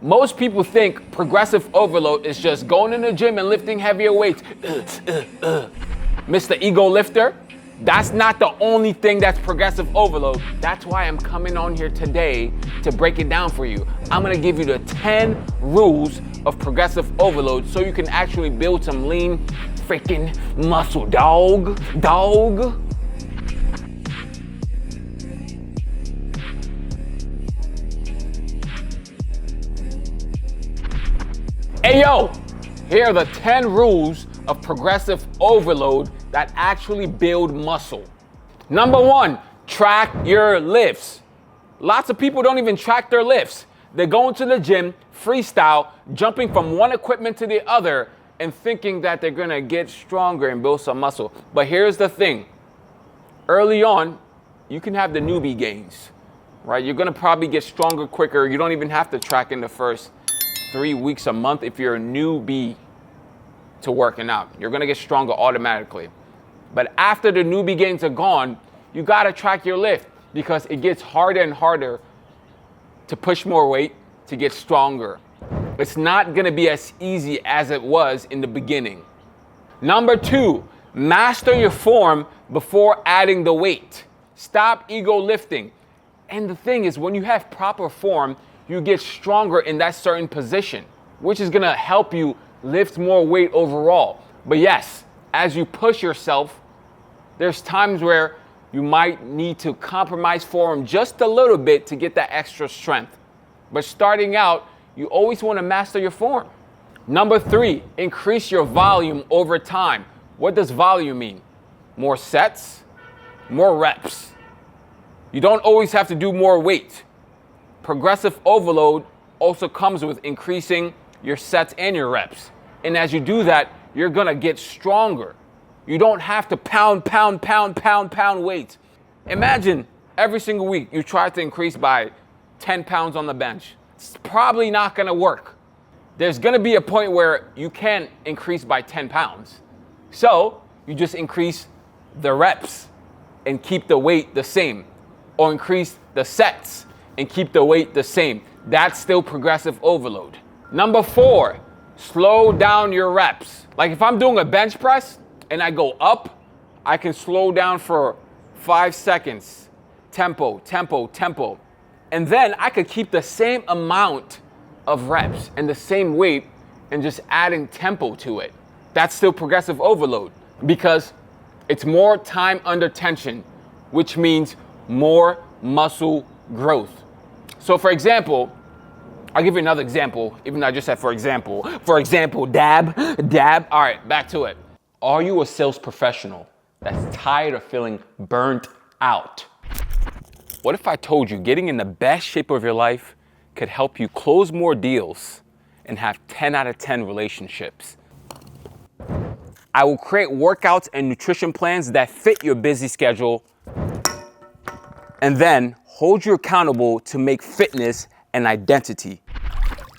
Most people think progressive overload is just going in the gym and lifting heavier weights. Mr. Ego Lifter, that's not the only thing that's progressive overload. That's why I'm coming on here today to break it down for you. I'm gonna give you the 10 rules of progressive overload so you can actually build some lean freaking muscle, dog. Hey yo, here are the 10 rules of progressive overload that actually build muscle. Number 1, track your lifts. Lots of people don't even track their lifts. They go into the gym, freestyle, jumping from one equipment to the other and thinking that they're gonna get stronger and build some muscle. But here's the thing. Early on, you can have the newbie gains, right? You're gonna probably get stronger quicker. You don't even have to track in the first 3 weeks, a month if you're a newbie to working out. You're gonna get stronger automatically. But after the newbie gains are gone, you gotta track your lift because it gets harder and harder to push more weight to get stronger. It's not gonna be as easy as it was in the beginning. Number 2, master your form before adding the weight. Stop ego lifting. And the thing is, when you have proper form, you get stronger in that certain position, which is gonna help you lift more weight overall. But yes, as you push yourself, there's times where you might need to compromise form just a little bit to get that extra strength. But starting out, you always wanna master your form. Number 3, increase your volume over time. What does volume mean? More sets, more reps. You don't always have to do more weight. Progressive overload also comes with increasing your sets and your reps. And as you do that, you're gonna get stronger. You don't have to pound weights. Imagine every single week you try to increase by 10 pounds on the bench. It's probably not gonna work. There's gonna be a point where you can't increase by 10 pounds. So you just increase the reps and keep the weight the same, or increase the sets and keep the weight the same. That's still progressive overload. Number 4, slow down your reps. Like if I'm doing a bench press and I go up, I can slow down for 5 seconds. Tempo. And then I could keep the same amount of reps and the same weight and just adding tempo to it. That's still progressive overload because it's more time under tension, which means more muscle growth. So for example, I'll give you another example, even though I just said for example. For example, dab. All right, back to it. Are you a sales professional that's tired of feeling burnt out? What if I told you getting in the best shape of your life could help you close more deals and have 10 out of 10 relationships? I will create workouts and nutrition plans that fit your busy schedule and then hold you accountable to make fitness an identity.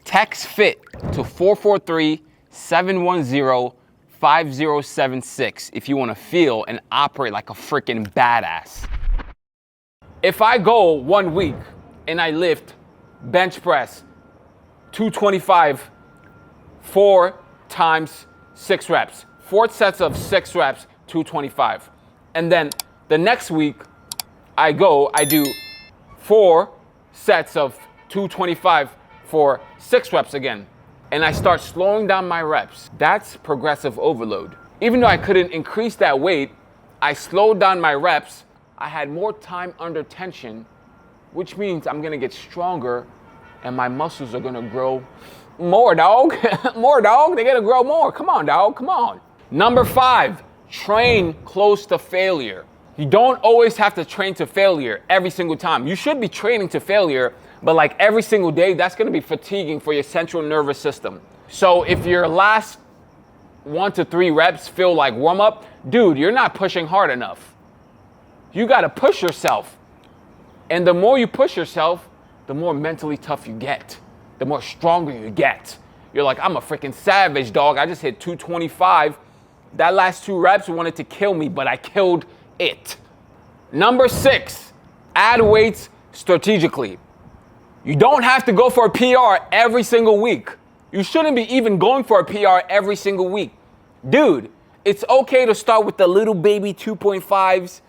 Text FIT to 443-710-5076 if you want to feel and operate like a freaking badass. If I go 1 week and I lift bench press 225 4 times 6 reps, 4 sets of 6 reps, 225, and then the next week I do 4 sets of 225 for 6 reps again, and I start slowing down my reps. That's progressive overload. Even though I couldn't increase that weight, I slowed down my reps. I had more time under tension, which means I'm gonna get stronger and my muscles are gonna grow more, dog. More, dog. They're gonna grow more. Come on, dog. Come on. Number 5, train close to failure. You don't always have to train to failure every single time. You should be training to failure, but like every single day, that's gonna be fatiguing for your central nervous system. So if your last 1 to 3 reps feel like warm up, dude, you're not pushing hard enough. You gotta push yourself. And the more you push yourself, the more mentally tough you get, the more stronger you get. You're like, I'm a freaking savage, dog. I just hit 225. That last 2 reps wanted to kill me, but I killed it. Number 6, add weights strategically. You don't have to go for a PR every single week. You shouldn't be even going for a PR every single week. Dude, it's okay to start with the little baby 2.5s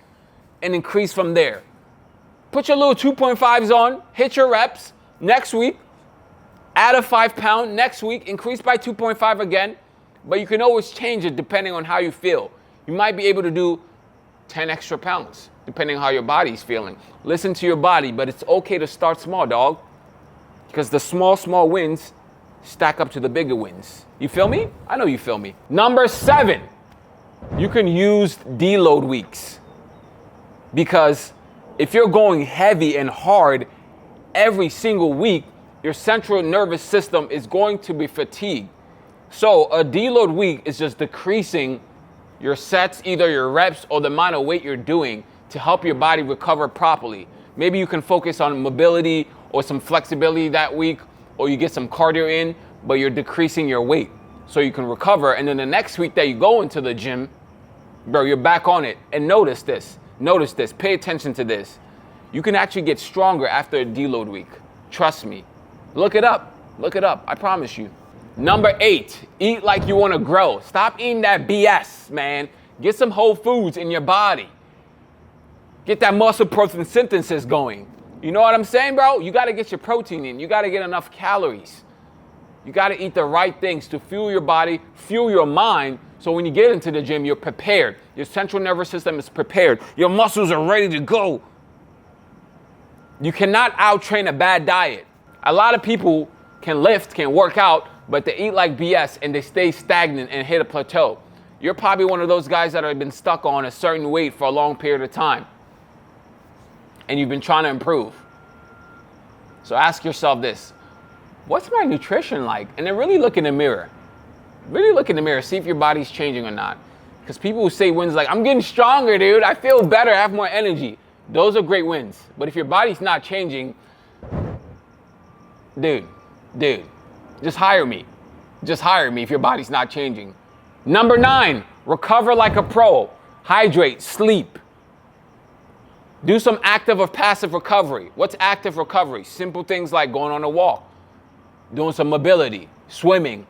and increase from there. Put your little 2.5s on, hit your reps. Next week, add a 5 pound. Next week, increase by 2.5 again. But you can always change it depending on how you feel. You might be able to do 10 extra pounds, depending on how your body's feeling. Listen to your body, but it's okay to start small, dog. Because the small wins stack up to the bigger wins. You feel me? I know you feel me. Number 7, you can use deload weeks. Because if you're going heavy and hard every single week, your central nervous system is going to be fatigued. So a deload week is just decreasing your sets, either your reps or the amount of weight you're doing to help your body recover properly. Maybe you can focus on mobility or some flexibility that week, or you get some cardio in, but you're decreasing your weight so you can recover. And then the next week that you go into the gym, bro, you're back on it. And notice this, pay attention to this. You can actually get stronger after a deload week. Trust me. Look it up, I promise you. Number 8, eat like you want to grow. Stop eating that BS, man. Get some whole foods in your body. Get that muscle protein synthesis going. You know what I'm saying, bro? You got to get your protein in. You got to get enough calories. You got to eat the right things to fuel your body, fuel your mind, so when you get into the gym, you're prepared. Your central nervous system is prepared. Your muscles are ready to go. You cannot out-train a bad diet. A lot of people can lift, can work out, but they eat like BS and they stay stagnant and hit a plateau. You're probably one of those guys that have been stuck on a certain weight for a long period of time. And you've been trying to improve. So ask yourself this, what's my nutrition like? And then really look in the mirror. Really look in the mirror, see if your body's changing or not. Because people who say wins like, I'm getting stronger, dude. I feel better, I have more energy. Those are great wins. But if your body's not changing, dude, just hire me. Just hire me if your body's not changing. Number 9, recover like a pro. Hydrate, sleep. Do some active or passive recovery. What's active recovery? Simple things like going on a walk, doing some mobility, swimming.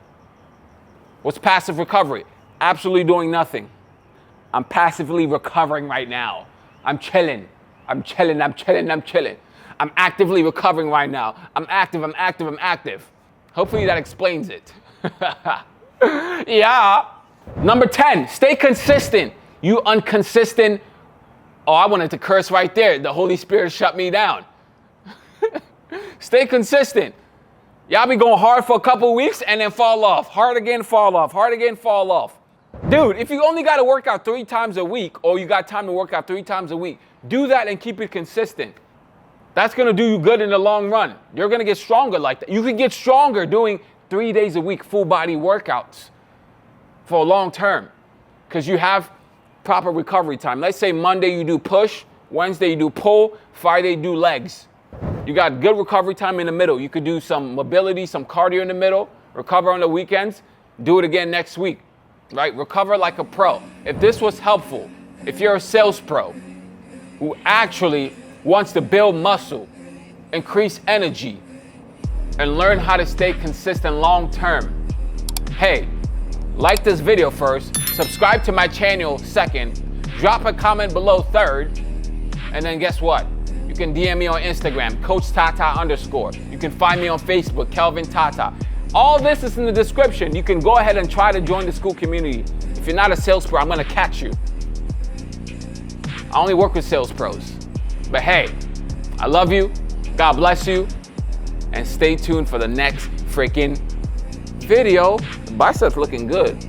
What's passive recovery? Absolutely doing nothing. I'm passively recovering right now. I'm chilling. I'm actively recovering right now. I'm active. Hopefully that explains it. Yeah. Number 10, stay consistent. You inconsistent. Oh, I wanted to curse right there. The Holy Spirit shut me down. Stay consistent. Y'all be going hard for a couple weeks and then fall off. Hard again, fall off. Hard again, fall off. Dude, if you only got to work out 3 times a week, or you got time to work out 3 times a week, do that and keep it consistent. That's going to do you good in the long run. You're going to get stronger like that. You can get stronger doing 3 days a week full body workouts for a long term because you have proper recovery time. Let's say Monday you do push, Wednesday you do pull, Friday you do legs. You got good recovery time in the middle. You could do some mobility, some cardio in the middle, recover on the weekends, do it again next week, right? Recover like a pro. If this was helpful, if you're a sales pro who actually wants to build muscle, increase energy, and learn how to stay consistent long term, hey, like this video first, subscribe to my channel second, drop a comment below third, and then guess what? You can DM me on Instagram, CoachTata_. You can find me on Facebook, Kelvin Tata. All this is in the description. You can go ahead and try to join the school community. If you're not a sales pro, I'm gonna catch you. I only work with sales pros. But hey, I love you, God bless you, and stay tuned for the next freaking video. The biceps looking good.